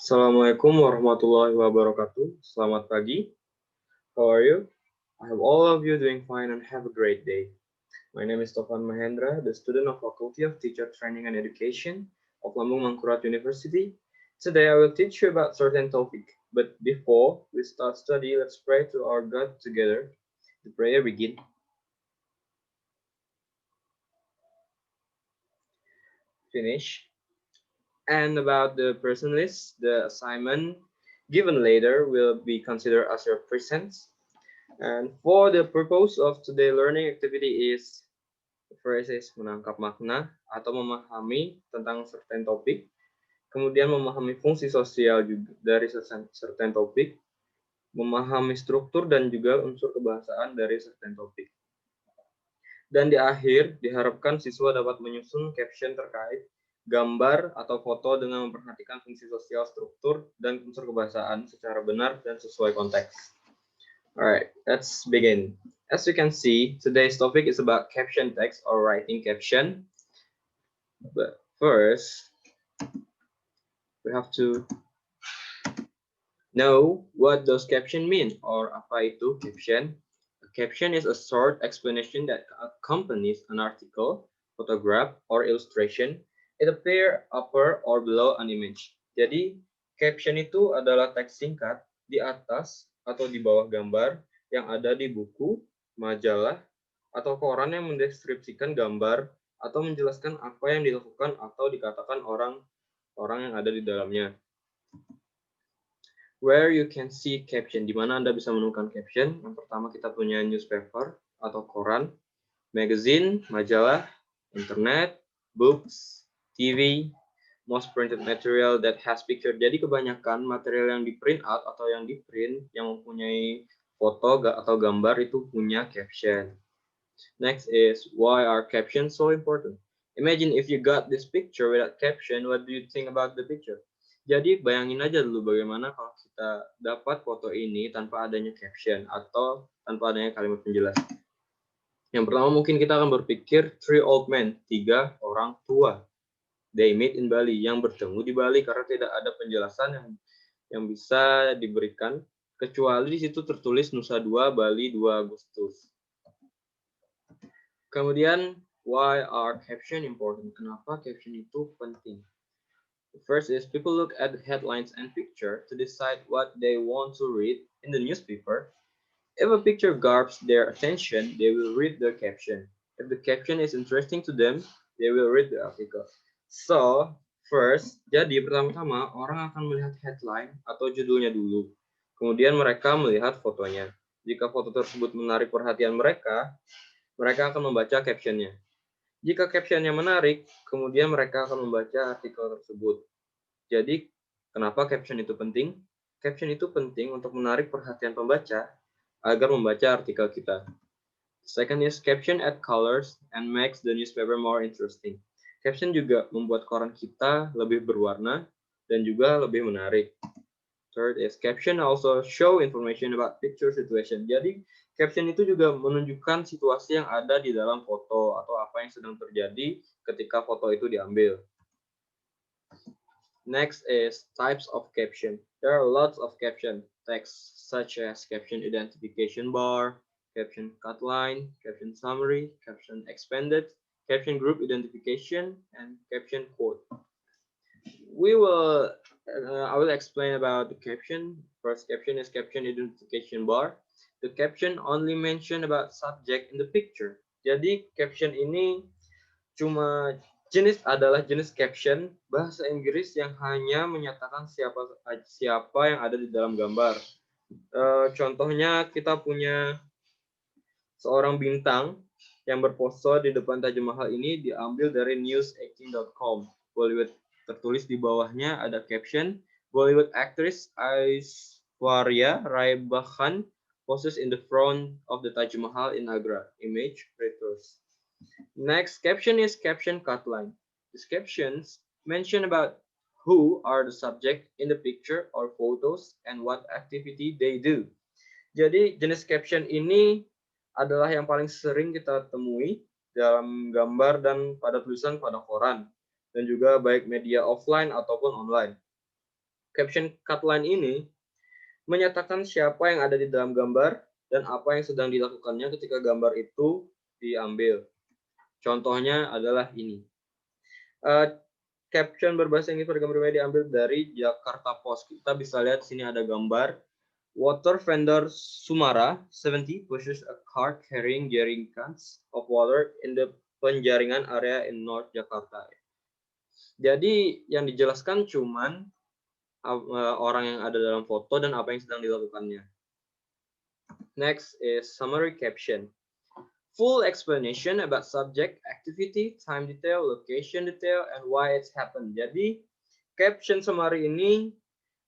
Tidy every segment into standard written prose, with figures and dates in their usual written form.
Assalamualaikum warahmatullahi wabarakatuh. Selamat pagi. How are you? I hope all of you doing fine and have a great day. My name is Tovan Mahendra, the student of Faculty of Teacher Training and Education of Lambung Mangkurat University. Today I will teach you about certain topic. But before we start study, let's pray to our God together. The prayer begin. Finish. And about the person list, the assignment given later will be considered as your presents. And for the purpose of today learning activity is first is menangkap makna atau memahami tentang certain topik, kemudian memahami fungsi sosial juga dari certain topik, memahami struktur dan juga unsur kebahasaan dari certain topik. Dan di akhir diharapkan siswa dapat menyusun caption terkait gambar atau foto dengan memperhatikan fungsi sosial, struktur, dan unsur kebahasaan secara benar dan sesuai konteks. Alright, let's begin. As you can see, today's topic is about caption text or writing caption. But first, we have to know what those caption mean or apa itu caption. A caption is a short explanation that accompanies an article, photograph, or illustration. It appear upper or below an image. Jadi, caption itu adalah teks singkat di atas atau di bawah gambar yang ada di buku, majalah, atau koran yang mendeskripsikan gambar atau menjelaskan apa yang dilakukan atau dikatakan orang yang ada di dalamnya. Where you can see caption, di mana Anda bisa menemukan caption. Yang pertama kita punya newspaper atau koran, magazine, majalah, internet, books, TV, most printed material that has picture. Jadi kebanyakan material yang di print out atau yang di print yang mempunyai foto atau gambar itu punya caption. Next is why are captions so important? Imagine if you got this picture without caption, what do you think about the picture? Jadi bayangin aja dulu bagaimana kalau kita dapat foto ini tanpa adanya caption atau tanpa adanya kalimat penjelas. Yang pertama mungkin kita akan berpikir three old men, 3 orang tua. They meet in Bali, yang bertemu di Bali karena tidak ada penjelasan yang bisa diberikan kecuali di situ tertulis Nusa 2 Bali 2 Agustus. Kemudian why are caption important? Kenapa caption itu penting? First is people look at the headlines and picture to decide what they want to read in the newspaper. If a picture grabs their attention, they will read the caption. If the caption is interesting to them, they will read the article. So, first, jadi pertama-tama orang akan melihat headline atau judulnya dulu. Kemudian mereka melihat fotonya. Jika foto tersebut menarik perhatian mereka akan membaca captionnya. Jika captionnya menarik, kemudian mereka akan membaca artikel tersebut. Jadi, kenapa caption itu penting? Caption itu penting untuk menarik perhatian pembaca agar membaca artikel kita. Second is caption add colors and makes the newspaper more interesting. Caption juga membuat koran kita lebih berwarna dan juga lebih menarik. Third is caption also show information about picture situation. Jadi, caption itu juga menunjukkan situasi yang ada di dalam foto atau apa yang sedang terjadi ketika foto itu diambil. Next is types of caption. There are lots of caption text such as caption identification bar, caption cutline, caption summary, caption expanded, caption group identification, and caption quote. I will explain about the caption. First caption is caption identification bar. The caption only mention about subject in the picture. Jadi caption ini adalah jenis caption bahasa Inggris yang hanya menyatakan siapa yang ada di dalam gambar. Contohnya kita punya seorang bintang yang berpose di depan Taj Mahal ini diambil dari news18.com. Bollywood tertulis di bawahnya ada caption Bollywood actress Aishwarya Rai Bachchan poses in the front of the Taj Mahal in Agra. Image reverse. Next caption is caption cutline. These captions mention about who are the subject in the picture or photos and what activity they do. Jadi jenis caption ini adalah yang paling sering kita temui dalam gambar dan pada tulisan pada koran dan juga baik media offline ataupun online. Caption cut line ini menyatakan siapa yang ada di dalam gambar dan apa yang sedang dilakukannya ketika gambar itu diambil. Contohnya adalah ini. Caption berbahasa Inggris pada gambar ini diambil dari Jakarta Post. Kita bisa lihat sini ada gambar water vendor Sumara 70 pushes a cart carrying jerry cans of water in the penjaringan area in North Jakarta. Jadi yang dijelaskan cuman orang yang ada dalam foto dan apa yang sedang dilakukannya. Next is summary caption. Full explanation about subject, activity, time detail, location detail, and why it's happened. Jadi caption summary ini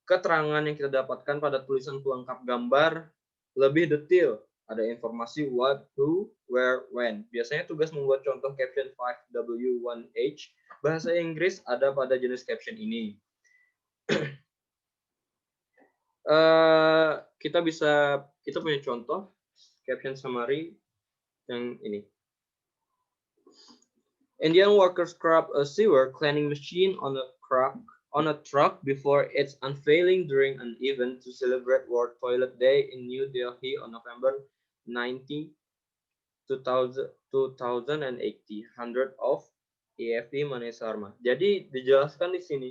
keterangan yang kita dapatkan pada tulisan pelengkap gambar lebih detail. Ada informasi what, who, where, when. Biasanya tugas membuat contoh caption 5W1H bahasa Inggris ada pada jenis caption ini. Kita punya contoh caption summary yang ini. Indian workers scrub a sewer cleaning machine on a truck before its unveiling during an event to celebrate World Toilet Day in New Delhi on November 90, 2080, 100 of EFP Manesarma. Jadi dijelaskan di sini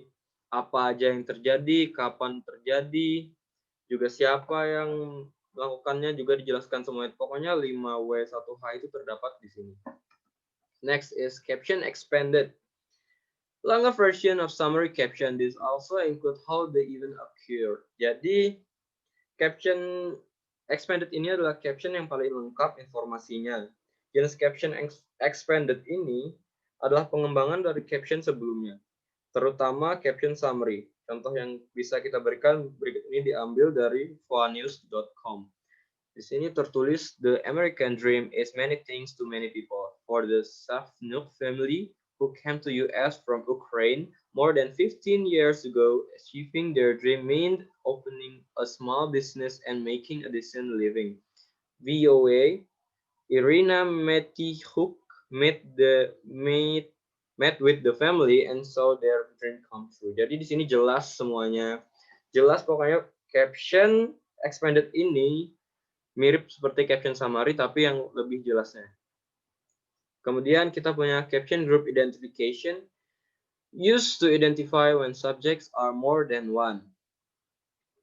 apa aja yang terjadi, kapan terjadi, juga siapa yang melakukannya juga dijelaskan semuanya. Pokoknya 5W1H itu terdapat di sini. Next is caption expanded. Longer version of summary caption. This also include how the event occur. Jadi caption expanded ini adalah caption yang paling lengkap informasinya. Jenis caption expanded ini adalah pengembangan dari caption sebelumnya, terutama caption summary. Contoh yang bisa kita berikan berikut ini diambil dari voanews.com. Di sini tertulis, the American dream is many things to many people. For the Savnuk family who came to US from Ukraine more than 15 years ago, achieving their dream meant opening a small business and making a decent living. VOA, Irina Metihuk met with the family and saw their dream come true. Jadi di sini jelas semuanya. Jelas pokoknya caption expanded ini mirip seperti caption summary tapi yang lebih jelasnya. Kemudian kita punya caption group identification used to identify when subjects are more than one.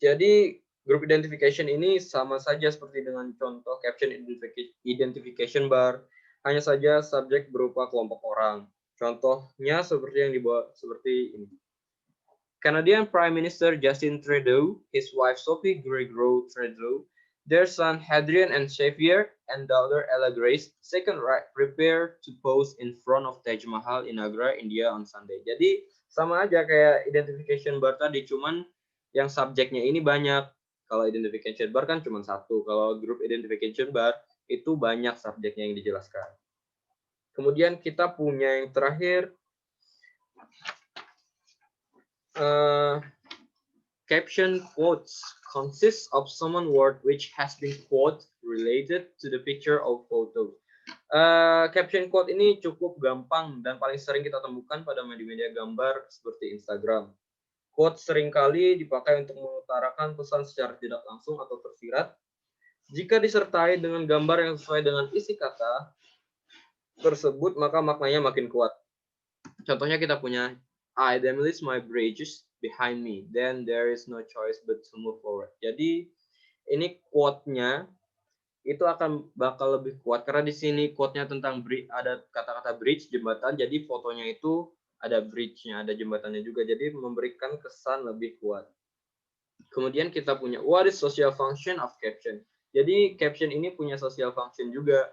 Jadi group identification ini sama saja seperti dengan contoh caption identification bar, hanya saja subjek berupa kelompok orang. Contohnya seperti yang dibawa seperti ini. Canadian Prime Minister Justin Trudeau, his wife Sophie Gregoire Trudeau, their son Hadrian and Xavier, and daughter Ella Grace, second right, prepare to pose in front of Taj Mahal in Agra, India on Sunday. Jadi sama aja kayak identification bar tadi, cuman yang subjeknya ini banyak. Kalau identification bar kan cuma satu. Kalau group identification bar itu banyak subjeknya yang dijelaskan. Kemudian kita punya yang terakhir, caption quotes consists of someone word which has been quote related to the picture or photo. Caption quote ini cukup gampang dan paling sering kita temukan pada media-media gambar seperti Instagram. Quote seringkali dipakai untuk mengutarakan pesan secara tidak langsung atau tersirat. Jika disertai dengan gambar yang sesuai dengan isi kata tersebut, maka maknanya makin kuat. Contohnya kita punya, I demolish my bridges behind me, then there is no choice but to move forward. Jadi ini quote-nya itu akan bakal lebih kuat karena di sini quote-nya tentang ada kata-kata bridge, jembatan, jadi fotonya itu ada bridge-nya, ada jembatannya juga, jadi memberikan kesan lebih kuat. Kemudian kita punya what is social function of caption. Jadi caption ini punya social function juga.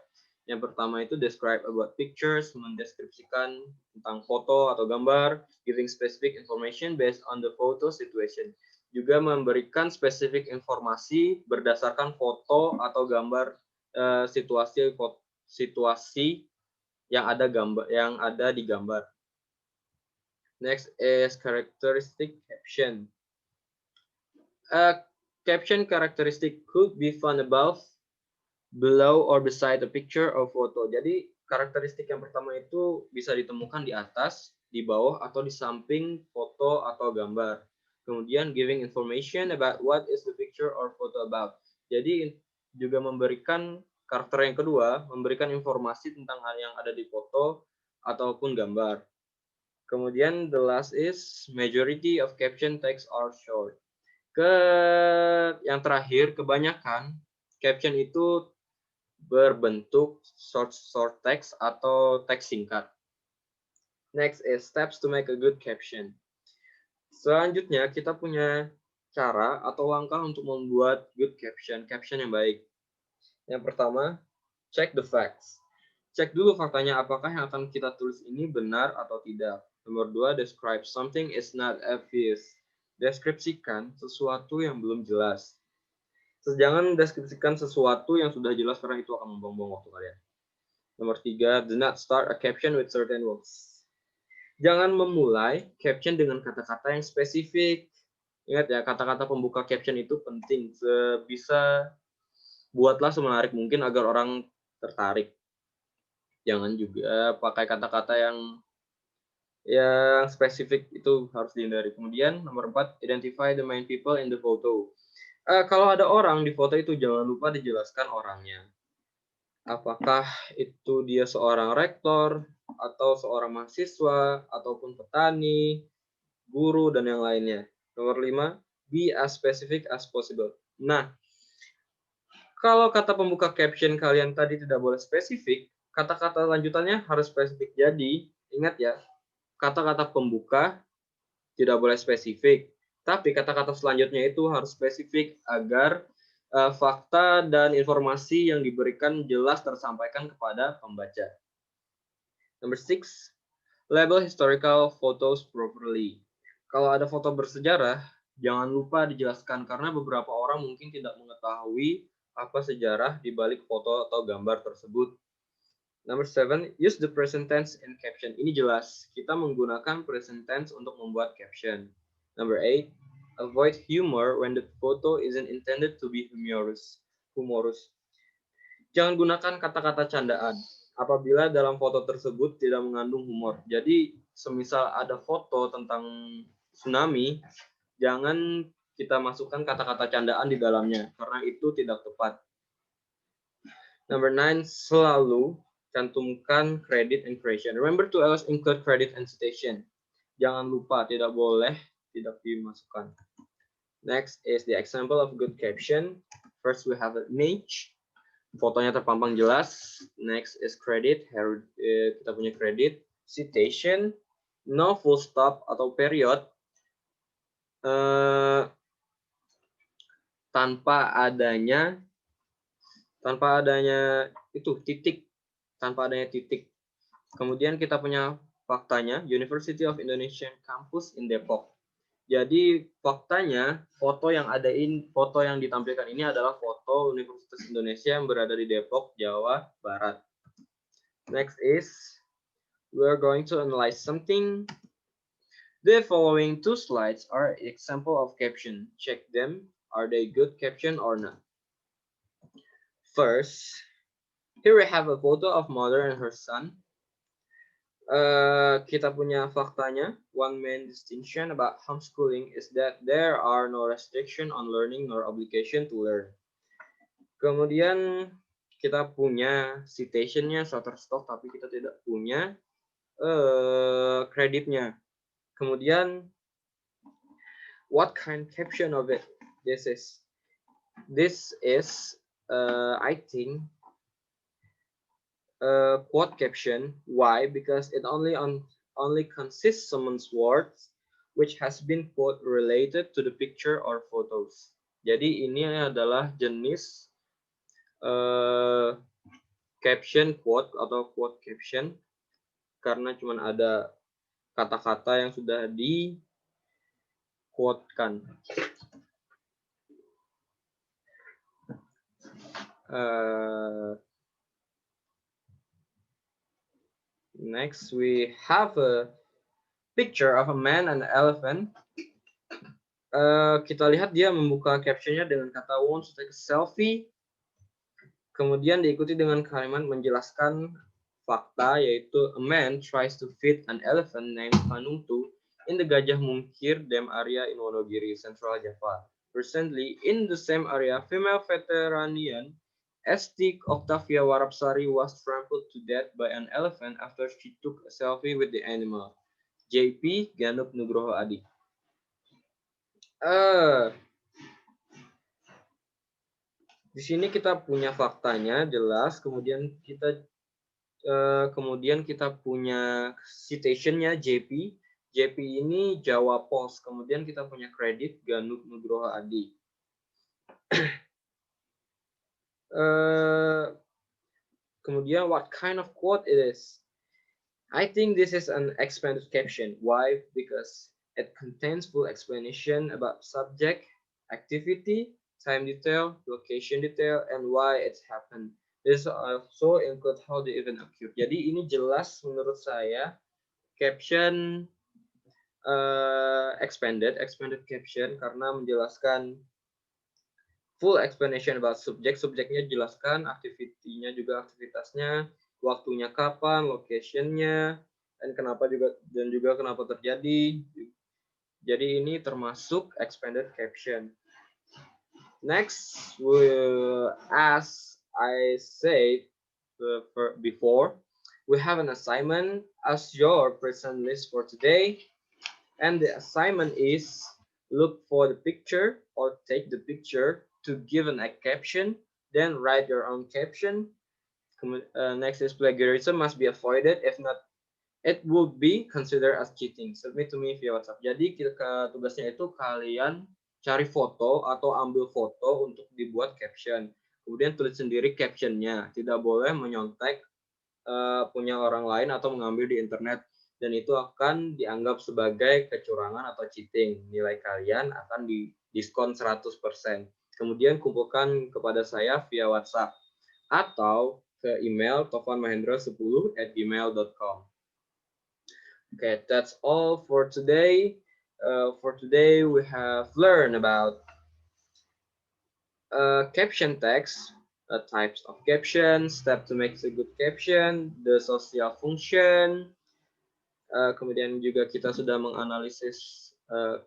Yang pertama itu describe about pictures, mendeskripsikan tentang foto atau gambar, giving specific information based on the photo situation. Juga memberikan spesifik informasi berdasarkan foto atau gambar situasi yang ada di gambar. Next is characteristic caption. Caption characteristic could be found above, below, or beside a picture or photo. Jadi karakteristik yang pertama itu bisa ditemukan di atas, di bawah, atau di samping foto atau gambar. Kemudian giving information about what is the picture or photo about. Jadi juga memberikan karakter yang kedua, memberikan informasi tentang hal yang ada di foto ataupun gambar. Kemudian the last is majority of caption text are short. Yang terakhir, kebanyakan caption itu berbentuk short text atau teks singkat. Next is steps to make a good caption. Selanjutnya kita punya cara atau langkah untuk membuat good caption yang baik. Yang pertama, check the facts. Cek dulu faktanya apakah yang akan kita tulis ini benar atau tidak. Nomor 2, describe something is not obvious. Deskripsikan sesuatu yang belum jelas. Jangan deskripsikan sesuatu yang sudah jelas karena itu akan membuang-buang waktu kalian. Nomor 3, do not start a caption with certain words. Jangan memulai caption dengan kata-kata yang spesifik. Ingat ya, kata-kata pembuka caption itu penting. Sebisa buatlah semenarik mungkin agar orang tertarik. Jangan juga pakai kata-kata yang spesifik, itu harus dihindari. Kemudian nomor 4, identify the main people in the photo. Kalau ada orang di foto itu jangan lupa dijelaskan orangnya. Apakah itu dia seorang rektor, atau seorang mahasiswa, ataupun petani, guru, dan yang lainnya. Nomor 5, be as specific as possible. Nah, kalau kata pembuka caption kalian tadi tidak boleh spesifik, kata-kata lanjutannya harus spesifik. Jadi, ingat ya, kata-kata pembuka tidak boleh spesifik, tapi kata-kata selanjutnya itu harus spesifik agar fakta dan informasi yang diberikan jelas tersampaikan kepada pembaca. Number 6, label historical photos properly. Kalau ada foto bersejarah, jangan lupa dijelaskan karena beberapa orang mungkin tidak mengetahui apa sejarah di balik foto atau gambar tersebut. Number 7, use the present tense in caption. Ini jelas, kita menggunakan present tense untuk membuat caption. Number 8, avoid humor when the photo isn't intended to be humorous. Jangan gunakan kata-kata candaan apabila dalam foto tersebut tidak mengandung humor. Jadi, semisal ada foto tentang tsunami, jangan kita masukkan kata-kata candaan di dalamnya, karena itu tidak tepat. Number 9, selalu cantumkan credit and citation. Remember to always include credit and citation. Jangan lupa, tidak boleh tidak dimasukkan. Next is the example of good caption. First we have an image. Fotonya terpampang jelas. Next is credit. Kita punya credit. Citation. No full stop atau period. Tanpa adanya itu titik. Tanpa adanya titik. Kemudian kita punya faktanya, University of Indonesian Campus in Depok. Jadi faktanya foto yang ditampilkan ini adalah foto Universitas Indonesia yang berada di Depok, Jawa Barat. Next is we're going to analyze something. The following 2 slides are example of caption. Check them. Are they good caption or not? First, here we have a photo of mother and her son. Kita punya faktanya. One main distinction about homeschooling is that there are no restriction on learning nor obligation to learn. Kemudian kita punya citation-nya Shutterstock, tapi kita tidak punya kreditnya. Kemudian what kind caption of it? This is I think quote caption. Why? Because it only consists someone's words which has been quote related to the picture or photos. Jadi ini adalah jenis caption quote atau quote caption karena cuma ada kata-kata yang sudah di quote-kan. Next, we have a picture of a man and an elephant. Kita lihat dia membuka captionnya dengan kata wants to take a selfie. Kemudian diikuti dengan kalimat menjelaskan fakta, yaitu a man tries to feed an elephant named Panungtu in the Gajah Mungkir Dam area in Wonogiri, Central Java. Recently, in the same area, female veteranian Esti Octavia Warapsari was trampled to death by an elephant after she took a selfie with the animal. JP Ganup Nugroho Adi. Di sini kita punya faktanya jelas, kemudian kita punya citationnya JP. JP ini Jawa Post. Kemudian kita punya kredit Ganup Nugroho Adi. Kemudian what kind of quote it is? I think this is an expanded caption. Why? Because it contains full explanation about subject, activity, time detail, location detail, and why it's happened. This also include how the event occurred. Jadi ini jelas menurut saya caption expanded caption karena menjelaskan full explanation about subjeknya jelaskan, aktivitinya juga aktivitasnya, waktunya kapan, locationnya, dan juga kenapa terjadi. Jadi ini termasuk expanded caption. Next, as I said before, we have an assignment as your present list for today, and the assignment is look for the picture or take the picture to give a caption, then write your own caption. Next is plagiarism must be avoided. If not, it will be considered as cheating. Submit to me via WhatsApp. Jadi tugasnya itu kalian cari foto atau ambil foto untuk dibuat caption. Kemudian tulis sendiri captionnya. Tidak boleh menyontek punya orang lain atau mengambil di internet. Dan itu akan dianggap sebagai kecurangan atau cheating. Nilai kalian akan didiskon 100%. Kemudian kumpulkan kepada saya via WhatsApp atau ke email taufanmahendra10@gmail.com. Okay, that's all for today. For today, we have learned about caption text, types of caption, step to make a good caption, the social function. Kemudian juga kita sudah menganalisis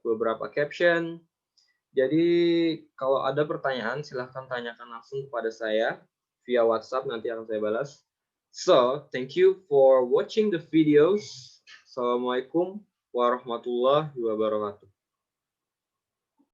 beberapa caption. Jadi kalau ada pertanyaan silahkan tanyakan langsung kepada saya via WhatsApp, nanti akan saya balas. So, thank you for watching the videos. Assalamualaikum warahmatullahi wabarakatuh.